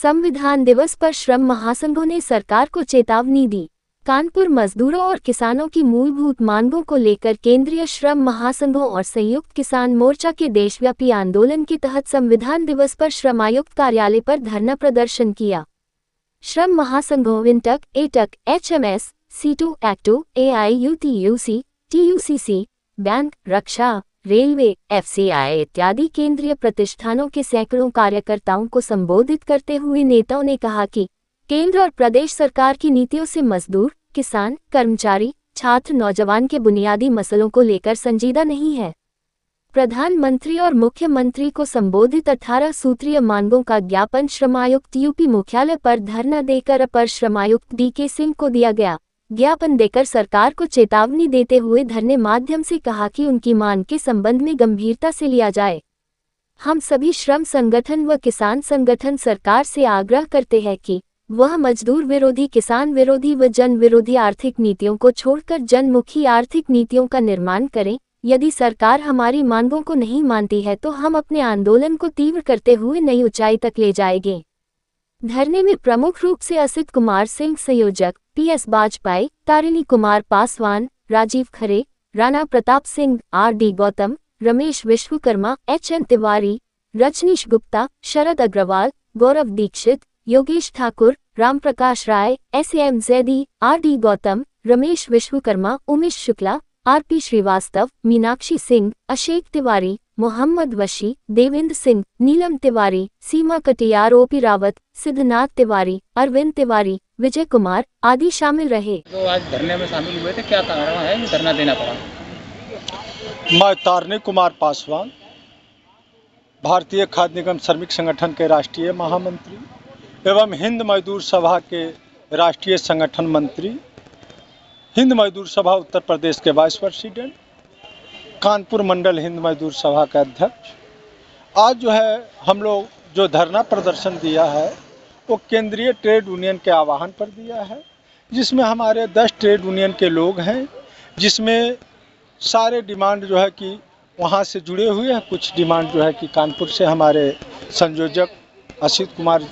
संविधान दिवस पर श्रम महासंघों ने सरकार को चेतावनी दी। कानपुर मजदूरों और किसानों की मूलभूत मांगों को लेकर केंद्रीय श्रम महासंघों और संयुक्त किसान मोर्चा के देशव्यापी आंदोलन के तहत संविधान दिवस पर श्रम आयुक्त कार्यालय पर धरना प्रदर्शन किया। श्रम महासंघों इंटक, एटक, एचएमएस, सीटू, एक्टू, एआईयूटीयूसी, टीयूसीसी, बैंक, रक्षा, रेलवे, एफसीआई इत्यादि केंद्रीय प्रतिष्ठानों के सैकड़ों कार्यकर्ताओं को संबोधित करते हुए नेताओं ने कहा कि केंद्र और प्रदेश सरकार की नीतियों से मजदूर, किसान, कर्मचारी, छात्र, नौजवान के बुनियादी मसलों को लेकर संजीदा नहीं है। प्रधानमंत्री और मुख्यमंत्री को संबोधित 18 सूत्रीय मांगों का ज्ञापन श्रमायुक्त यूपी मुख्यालय पर धरना देकर अपर श्रमायुक्त डीके सिंह को दिया गया। ज्ञापन देकर सरकार को चेतावनी देते हुए धरने माध्यम से कहा कि उनकी मांग के संबंध में गंभीरता से लिया जाए। हम सभी श्रम संगठन व किसान संगठन सरकार से आग्रह करते हैं कि वह मजदूर विरोधी, किसान विरोधी व जन विरोधी आर्थिक नीतियों को छोड़कर जनमुखी आर्थिक नीतियों का निर्माण करें। यदि सरकार हमारी मांगों को नहीं मानती है तो हम अपने आंदोलन को तीव्र करते हुए नई ऊंचाई तक ले जाएंगे। धरने में प्रमुख रूप से असित कुमार सिंह संयोजक, PS Bajpai, Tarini Kumar Paswan, Rajeev Khare, Rana Pratap Singh, RD Gautam, Ramesh Vishwakarma, HN Tiwari, Rajneesh Gupta, Sharad Agarwal, Gaurav Dikshit, Yogesh Thakur, Ramprakash Rai, SM Zaidi, RD Gautam, Ramesh Vishwakarma, Umesh Shukla, RP Srivastava, Meenakshi Singh, Ashok Tiwari, Mohammad Washi, Devendra Singh, Neelam Tiwari, Seema Katiyar, OP Rawat, Siddhnath Tiwari, Arvind Tiwari, Vijay Kumar आदि शामिल रहे। तो आज धरने में शामिल हुए थे, क्या कारण है कि धरना देना पड़ा? मैं तारिणी कुमार पासवान, भारतीय खाद्य निगम श्रमिक संगठन के राष्ट्रीय महामंत्री एवं हिंद मजदूर सभा के राष्ट्रीय संगठन मंत्री, हिंद मजदूर सभा उत्तर प्रदेश के वाइस प्रेसिडेंट, कानपुर मंडल हिंद मजदूर सभा के अध्यक्ष। आज जो है हम लोग जो धरना प्रदर्शन दिया है वो केंद्रीय ट्रेड यूनियन के आह्वान पर दिया है, जिसमें हमारे 10 ट्रेड यूनियन के लोग हैं, जिसमें सारे डिमांड जो है कि वहाँ से जुड़े हुए हैं। कुछ डिमांड जो है कि कानपुर से हमारे संयोजक असित कुमार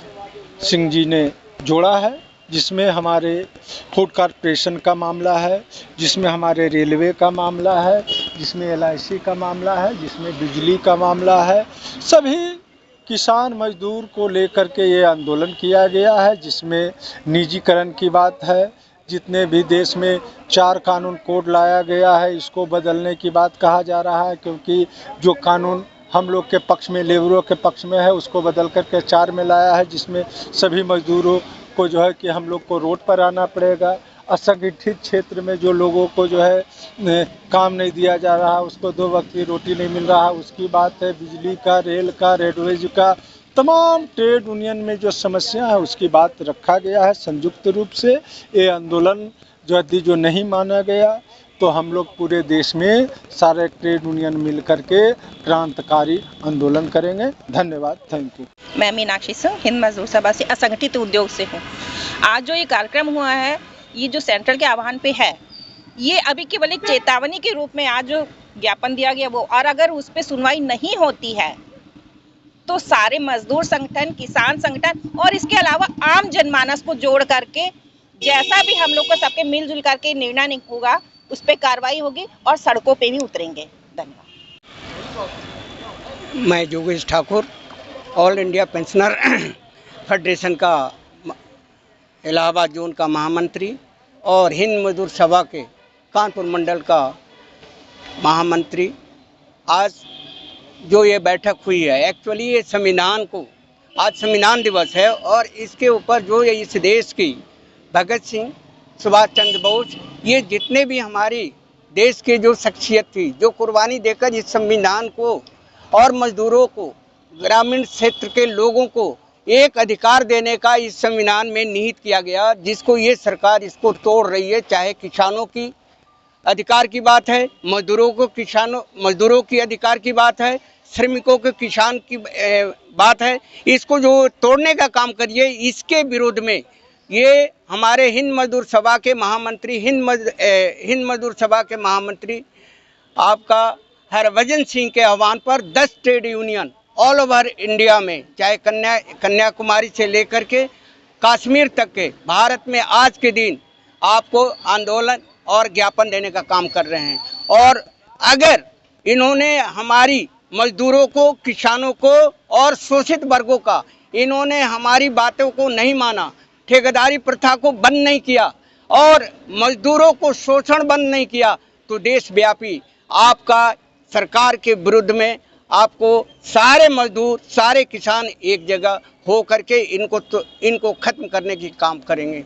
सिंह जी ने जोड़ा है, जिसमें हमारे फूड कॉर्पोरेशन का मामला है, जिसमें हमारे रेलवे का मामला है, जिसमें एलआईसी का मामला है, जिसमें बिजली का मामला है। सभी किसान मजदूर को लेकर के ये आंदोलन किया गया है, जिसमें निजीकरण की बात है। जितने भी देश में 4 कानून कोड लाया गया है, इसको बदलने की बात कहा जा रहा है, क्योंकि जो कानून हम लोग के पक्ष में, लेबरों के पक्ष में है, उसको बदल करके 4 में लाया है, जिसमें सभी मजदूरों को जो है कि हम लोग को रोड पर आना पड़ेगा। असंगठित क्षेत्र में जो लोगों को जो है काम नहीं दिया जा रहा है, उसको 2 वक्त की रोटी नहीं मिल रहा है, उसकी बात है। बिजली का, रेल का, रोडवेज का, तमाम ट्रेड यूनियन में जो समस्या है उसकी बात रखा गया है संयुक्त रूप से। ये आंदोलन जो नहीं माना गया तो हम लोग पूरे देश में सारे ट्रेड यूनियन मिल करके क्रांतिकारी आंदोलन करेंगे। धन्यवाद, थैंक यू। मैं मीनाक्षी सिंह, हिंद मजदूर सभा से असंगठित उद्योग से हूँ। आज जो ये कार्यक्रम हुआ है, ये जो सेंट्रल के आह्वान पे है, ये अभी केवल एक चेतावनी के रूप में आज जो ज्ञापन दिया गया वो, और अगर उस पर सुनवाई नहीं होती है तो सारे मजदूर संगठन, किसान संगठन और इसके अलावा आम जनमानस को जोड़ करके जैसा भी हम लोग को सबके मिलजुल करके निर्णय नहीं होगा, उस पर कार्रवाई होगी और सड़कों पे भी उतरेंगे। धन्यवाद। मैं Yogesh Thakur, all India pensioner federation का इलाहाबाद जोन का महामंत्री और हिंद मजदूर सभा के कानपुर मंडल का महामंत्री। आज जो ये बैठक हुई है, एक्चुअली ये संविधान को, आज संविधान दिवस है और इसके ऊपर जो ये इस देश की भगत सिंह, सुभाष चंद्र बोस, ये जितने भी हमारी देश के जो शख्सियत थी, जो कुर्बानी देकर इस संविधान को और मजदूरों को, ग्रामीण क्षेत्र के लोगों को एक अधिकार देने का इस संविधान में निहित किया गया, जिसको ये सरकार इसको तोड़ रही है। चाहे किसानों की अधिकार की बात है, मजदूरों की अधिकार की बात है, श्रमिकों के किसान की बात है, इसको जो तोड़ने का काम करिए, इसके विरोध में ये हमारे हिंद मजदूर सभा के महामंत्री, हिंद मजदूर सभा के महामंत्री आपका हरभजन सिंह के आह्वान पर 10 trade union all over India में, चाहे कन्याकुमारी से लेकर के कश्मीर तक के भारत में आज के दिन आपको आंदोलन और ज्ञापन देने का काम कर रहे हैं। और अगर इन्होंने हमारी मजदूरों को, किसानों को और शोषित वर्गों का इन्होंने हमारी बातों को नहीं माना, ठेकेदारी प्रथा को बंद नहीं किया और मजदूरों को शोषण बंद नहीं किया, तो देशव्यापी आपका सरकार के विरुद्ध में आपको सारे मजदूर, सारे किसान एक जगह हो करके इनको खत्म करने की काम करेंगे।